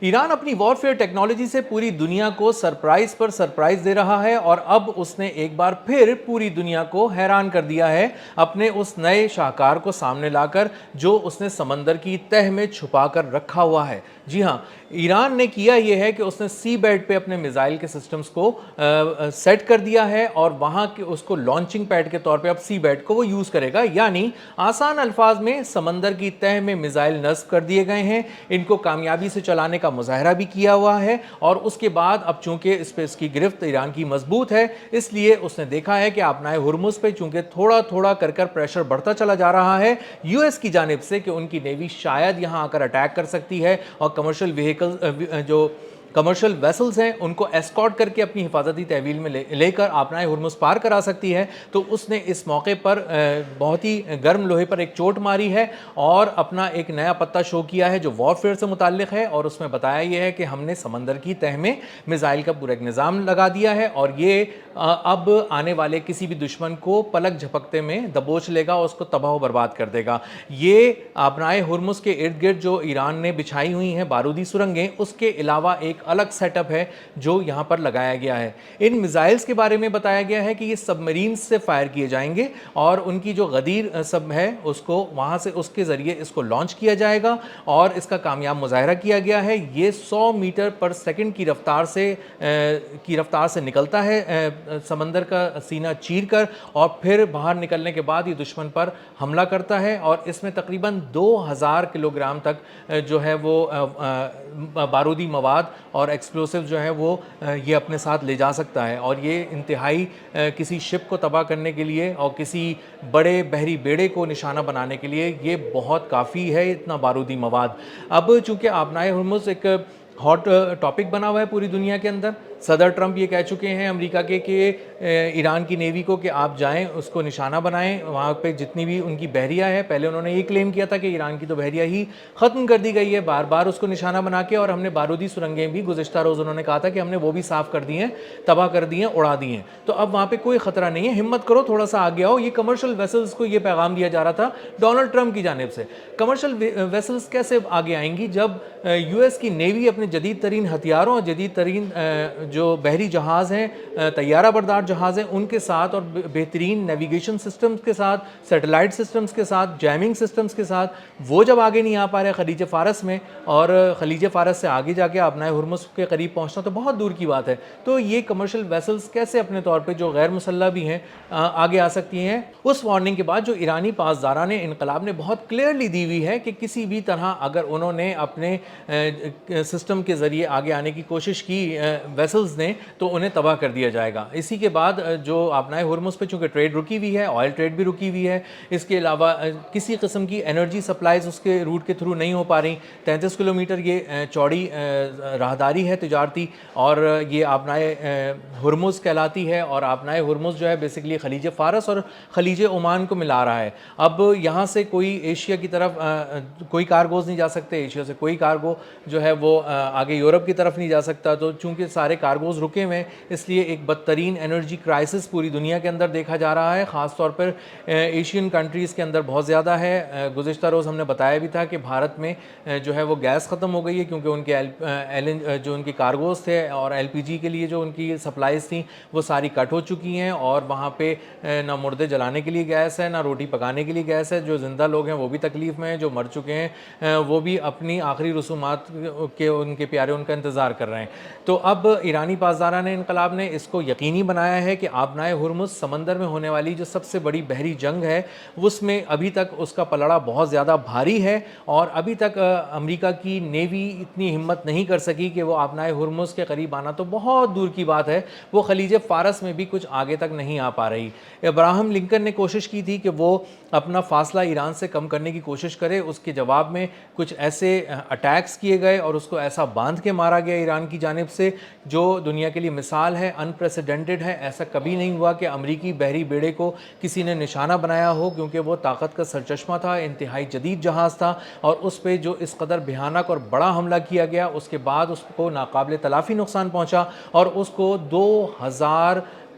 ایران اپنی warfare technology سے پوری دنیا کو سرپرائز پر سرپرائز دے رہا ہے اور اب اس نے ایک بار پھر پوری دنیا کو حیران کر دیا ہے اپنے اس نئے شاہکار کو سامنے لا کر جو اس نے سمندر کی تہ میں چھپا کر رکھا ہوا ہے۔ جی ہاں، ایران نے کیا یہ ہے کہ اس نے سی بیڈ پہ اپنے میزائل کے سسٹمز کو سیٹ کر دیا ہے اور وہاں کے اس کو لانچنگ پیڈ کے طور پہ اب سی بیڈ کو وہ یوز کرے گا، یعنی آسان الفاظ میں سمندر کی تہ میں میزائل نصب کر دیے گئے ہیں، ان کو کامیابی سے چلانے کا مظاہرہ بھی کیا ہوا ہے اور اس کے بعد اب چونکہ اس پہ اس کی گرفت ایران کی مضبوط ہے، اس لیے اس نے دیکھا ہے کہ آبنائے ہرمز پہ چونکہ تھوڑا تھوڑا کر پریشر بڑھتا چلا جا رہا ہے یو ایس کی جانب سے کہ ان کی نیوی شاید یہاں آ کر اٹیک کر سکتی ہے اور کمرشل جو کمرشل ویسلز ہیں ان کو ایسکارٹ کر کے اپنی حفاظتی تحویل میں لے کر آبنائے ہرمز پار کرا سکتی ہے، تو اس نے اس موقع پر بہت ہی گرم لوہے پر ایک چوٹ ماری ہے اور اپنا ایک نیا پتہ شو کیا ہے جو وارفیئر سے متعلق ہے، اور اس میں بتایا یہ ہے کہ ہم نے سمندر کی تہ میں میزائل کا پورا ایک نظام لگا دیا ہے اور یہ اب آنے والے کسی بھی دشمن کو پلک جھپکتے میں دبوچ لے گا اور اس کو تباہ و برباد کر دے گا۔ یہ آبنائے ہرمز کے ارد گرد جو ایران نے بچھائی ہوئی ہیں بارودی سرنگیں، اس کے علاوہ ایک الگ سیٹ اپ ہے جو یہاں پر لگایا گیا ہے۔ ان میزائلز کے بارے میں بتایا گیا ہے کہ یہ سب مرینز سے فائر کیے جائیں گے اور ان کی جو غدیر سب ہے اس کو وہاں سے اس کے ذریعے اس کو لانچ کیا جائے گا اور اس کا کامیاب مظاہرہ کیا گیا ہے۔ یہ 100 میٹر پر سیکنڈ کی رفتار سے نکلتا ہے سمندر کا سینہ چیر کر اور پھر باہر نکلنے کے بعد یہ دشمن پر حملہ کرتا ہے اور اس میں تقریباً 2000 کلو گرام تک جو ہے وہ بارودی مواد اور ایکسپلوسیو جو ہے وہ یہ اپنے ساتھ لے جا سکتا ہے، اور یہ انتہائی کسی شپ کو تباہ کرنے کے لیے اور کسی بڑے بحری بیڑے کو نشانہ بنانے کے لیے یہ بہت کافی ہے اتنا بارودی مواد۔ اب چونکہ آبنائے ہرمز ایک ہاٹ ٹاپک بنا ہوا ہے پوری دنیا کے اندر، صدر ٹرمپ یہ کہہ چکے ہیں امریکہ کے کہ ایران کی نیوی کو کہ آپ جائیں اس کو نشانہ بنائیں، وہاں پہ جتنی بھی ان کی بحریہ ہے، پہلے انہوں نے یہ کلیم کیا تھا کہ ایران کی تو بحریہ ہی ختم کر دی گئی ہے بار بار اس کو نشانہ بنا کے، اور ہم نے بارودی سرنگیں بھی گزشتہ روز انہوں نے کہا تھا کہ ہم نے وہ بھی صاف کر دی ہیں، تباہ کر دی ہیں، اڑا دی ہیں، تو اب وہاں پہ کوئی خطرہ نہیں ہے، ہمت کرو تھوڑا سا آگے آؤ۔ یہ کمرشل ویسلز کو یہ پیغام دیا جا رہا تھا ڈونلڈ ٹرمپ کی جانب سے۔ کمرشل ویسلز کیسے آگے آئیں گی جب یو ایس کی نیوی اپنے جدید ترین ہتھیاروں اور جدید ترین جو بحری جہاز ہیں، طیارہ بردار جہاز ہیں، ان کے ساتھ اور بہترین نیویگیشن سسٹمز کے ساتھ، سیٹلائٹ سسٹمز کے ساتھ، جیمنگ سسٹمز کے ساتھ، وہ جب آگے نہیں آ پا رہے خلیج فارس میں، اور خلیج فارس سے آگے جا کے آبنائے ہرمز کے قریب پہنچنا تو بہت دور کی بات ہے، تو یہ کمرشل ویسلز کیسے اپنے طور پہ جو غیر مسلح بھی ہیں آگے آ سکتی ہیں؟ اس وارننگ کے بعد جو ایرانی پاسداران انقلاب نے بہت کلیئرلی دی ہوئی ہے کہ کسی بھی طرح اگر انہوں نے اپنے سسٹم کے ذریعے آگے آنے کی کوشش کی ویسلز نے تو انہیں تباہ کر دیا جائے گا۔ اسی کے بعد جو آبنائے ہرمز پہ چونکہ ٹریڈ رکی ہوئی ہے، آئل ٹریڈ بھی رکی ہوئی ہے، اس کے علاوہ کسی قسم کی انرجی سپلائیز اس کے روٹ کے تھرو نہیں ہو پا رہی۔ 33 کلومیٹر یہ چوڑی راہداری ہے تجارتی، اور یہ آبنائے ہرمز کہلاتی ہے، اور آبنائے ہرمز جو ہے بیسیکلی خلیج فارس اور خلیج عمان کو ملا رہا ہے۔ اب یہاں سے کوئی ایشیا کی طرف کوئی کارگوز نہیں جا سکتے، ایشیا سے کوئی کارگو جو ہے وہ آگے یورپ کی طرف نہیں جا سکتا، تو چونکہ سارے کارگوز رکے ہوئے ہیں اس لیے ایک بدترین انرجی کرائسس پوری دنیا کے اندر دیکھا جا رہا ہے، خاص طور پر ایشین کنٹریز کے اندر بہت زیادہ ہے۔ گزشتہ روز ہم نے بتایا بھی تھا کہ بھارت میں جو ہے وہ گیس ختم ہو گئی ہے کیونکہ ان کے جو ان کے کارگوز تھے اور ایل پی جی کے لیے جو ان کی سپلائیز تھیں وہ ساری کٹ ہو چکی ہیں، اور وہاں پہ نہ مردے جلانے کے لیے گیس ہے، نہ روٹی پکانے کے لیے گیس ہے، جو زندہ لوگ ہیں وہ بھی تکلیف میں ہیں، جو مر چکے ہیں وہ بھی اپنی آخری رسومات کے ان کے پیارے ان کا انتظار کر رہے ہیں۔ تو اب ایرانی پاسداران انقلاب نے اس کو یقینی بنایا ہے کہ آبنائے ہرمز سمندر میں ہونے والی جو سب سے بڑی بحری جنگ ہے اس میں ابھی تک اس کا پلڑا بہت زیادہ بھاری ہے، اور ابھی تک امریکہ کی نیوی اتنی ہمت نہیں کر سکی کہ وہ آبنائے ہرمز کے قریب آنا تو بہت دور کی بات ہے، وہ خلیج فارس میں بھی کچھ آگے تک نہیں آ پا رہی۔ ابراہم لنکن نے کوشش کی تھی کہ وہ اپنا فاصلہ ایران سے کم کرنے کی کوشش کرے، اس کے جواب میں کچھ ایسے اٹیکس کیے گئے اور اس کو ایسا باندھ کے مارا گیا ایران کی جانب سے جو دنیا کے لیے مثال ہے، انپریسیڈنٹڈ ہے۔ ایسا کبھی نہیں ہوا کہ امریکی بحری بیڑے کو کسی نے نشانہ بنایا ہو، کیونکہ وہ طاقت کا سرچشمہ تھا، انتہائی جدید جہاز تھا، اور اس پہ جو اس قدر بھیانک اور بڑا حملہ کیا گیا اس کے بعد اس کو ناقابل تلافی نقصان پہنچا، اور اس کو 2000